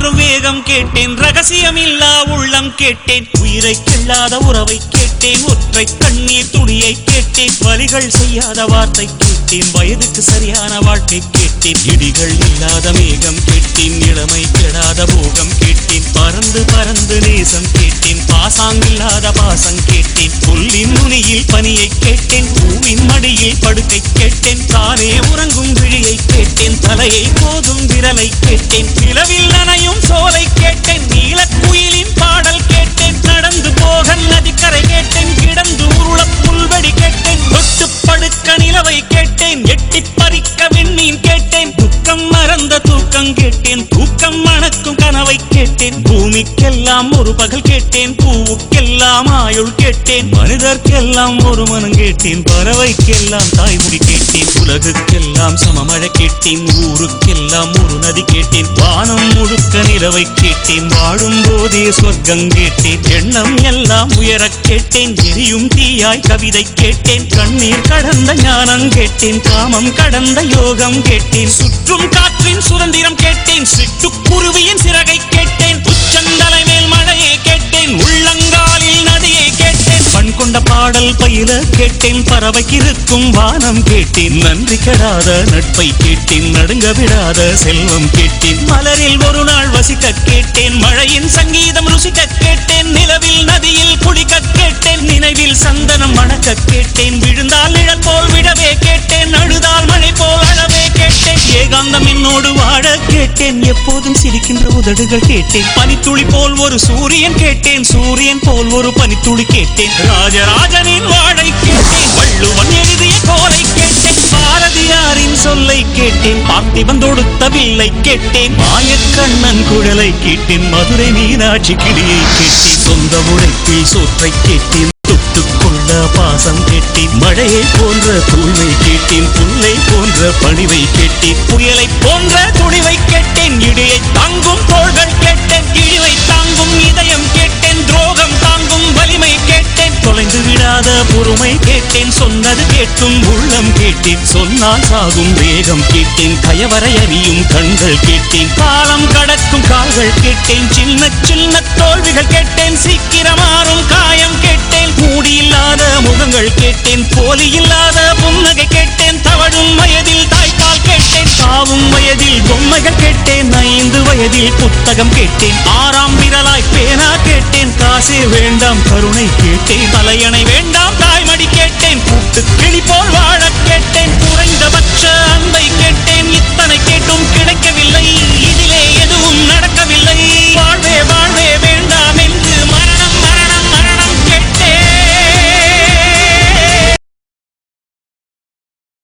மாறும் வேகம் கேட்டேன், ரகசியமில்லா உள்ளம் கேட்டேன், உயிரை கிள்ளாத உறவை கேட்டேன், ஒற்றை கண்ணீர் துளியை கேட்டேன், வலிகள் செய்யாத வார்த்தை கேட்டேன், வயதுக்கு சரியான வாழ்க்கை கேட்டேன், இடிகள் இல்லாத மேகம் கேட்டேன், இளமை கெடாத போகம் கேட்டேன், பறந்து பறந்து நேசம் கேட்டேன், பாசாங்கில்லாத பாசம் கேட்டேன், புல்லின் நுனியில் பனியை கேட்டேன், பூவின் மடியில் படுக்கை கேட்டேன், தானே உறங்கும் விழியை கேட்டேன், தலையை போதும் விரலை கேட்டேன், நிலவில் நனையும் சோலை கேட்டேன், நீலக்குயிலின் பாடல் கேட்டேன், நடந்து போக நதிக்கரை கேட்டேன், கிடந்து உருள புல்வெடி கேட்டேன், தொட்டு படுக்க நிலவை கேட்டேன், எட்டி பறிக்க விண்மீன் கேட்டேன், துக்கம் மறந்த தூக்கம் கேட்டேன், தூக்கம் மணக்கும் கனவை கேட்டேன், பூமிக்கெல்லாம் ஒரு பகல் கேட்டேன், பூவுக்கெல்லாம் ஆயுள் கேட்டேன், மனிதர்க்கெல்லாம் ஒரு மனம் கேட்டேன், பறவைக்கெல்லாம் தாய்மொழி கேட்டேன், உலகுக்கெல்லாம் சமமழை கேட்டேன், ஊருக்கெல்லாம் ஒரு நதி கேட்டேன், வானம் முழுக்க நிலவை கேட்டேன், வாழும் போதே சொர்க்கம் கேட்டேன், எண்ணம் எல்லாம் உயர கேட்டேன், எரியும் தீயாய் கவிதை கேட்டேன், கண்ணீர் கடந்த ஞானம் கேட்டேன், காமம் கடந்த யோகம் கேட்டேன், சுற்றும் காற்றின் சுதந்திரம் கேட்டேன், சிட்டுக்குருவியின் சிறகை கேட்டேன், உச்சந்தலை மேல் மழையை கேட்டேன், உள்ளங்காலில் நதியை கேட்டேன், பண் கொண்ட பாடல் பயில கேட்டேன், பறவைக்கிருக்கும் வானம் கேட்டேன், நன்றி கெடாத நட்பை கேட்டேன், நடுங்க விடாத செல்வம் கேட்டேன், மலரில் ஒரு நாள் வசிக்க கேட்டேன், மழையின் சங்கீதம் ருசிக்க கேட்டேன், நிலவில் நதியில் குளிக்க கேட்டேன், நினைவில் சந்தனம் மணக்க கேட்டேன், விழுந்தால் நிழல் போல் விடவே கேட்டேன், அழுதால் மழை போல் அழவே கேட்டேன், ஏகாந்தம் என்னோடு வாழ கேட்டேன், எப்போதும் சிரிக்கின்ற உதடுகள் கேட்டேன், பனித்துளி போல் ஒரு சூரியன் கேட்டேன், சூரியன் போல் ஒரு பனித்துளி கேட்டேன், ராஜராஜனின் வாழை கேட்டேன், வள்ளுவன் எழுதிய கோலை கேட்டேன், பாரதியாரின் சொல்லை கேட்டேன், பார்த்திபன் தொடுத்த வில்லை கேட்டேன், மாயக்கண்ணன் குழலை கேட்டேன், மதுரை மீனாட்சி கிளியை கேட்டேன், சொந்த உழைப்பில் சோற்றை கேட்டேன், தொட்டுக்கொள்ள பாசம் கேட்டேன், மழையை போன்ற தூய்மை கேட்டேன், புல்லை போன்ற பணிவை கேட்டேன், புயலை போன்ற துணிவை கேட்டேன், இடியை தாங்கும் தோள்கள் கேட்டேன், இழிவை தாங்கும் இதயம் கேட்டேன், துரோகம் தாங்கும் வலிமை கேட்டேன், தொலைந்து விடாத பொறுமை கேட்டேன், சொன்னது கேட்கும் உள்ளம் கேட்டேன், சொன்னால் சாகும் வேகம் கேட்டேன், கயவரை அறியும் கண்கள் கேட்டேன், காலம் கடக்கும் கால்கள் கேட்டேன், சின்ன சின்ன தோல்விகள் கேட்டேன், சீக்கிரமாறும் காயம் கேட்டேன், மூடியில்லாத முகங்கள் கேட்டேன், போலி இல்லாத புன்னகை கேட்டேன், தவழும் வயதில் தாய்ப்பால் கேட்டேன், சாவும் வயதில் பொம்மைகள் கேட்டேன், 5 வயதில் புத்தகம் கேட்டேன், 6ஆம் விரலாய் பேனா கேட்டேன், காசே வேண்டாம் கருணை கேட்டேன், தலையணை வேண்டாம் தாய்மடி கேட்டேன், கூட்டு கிளி போல் வாழ கேட்டேன்.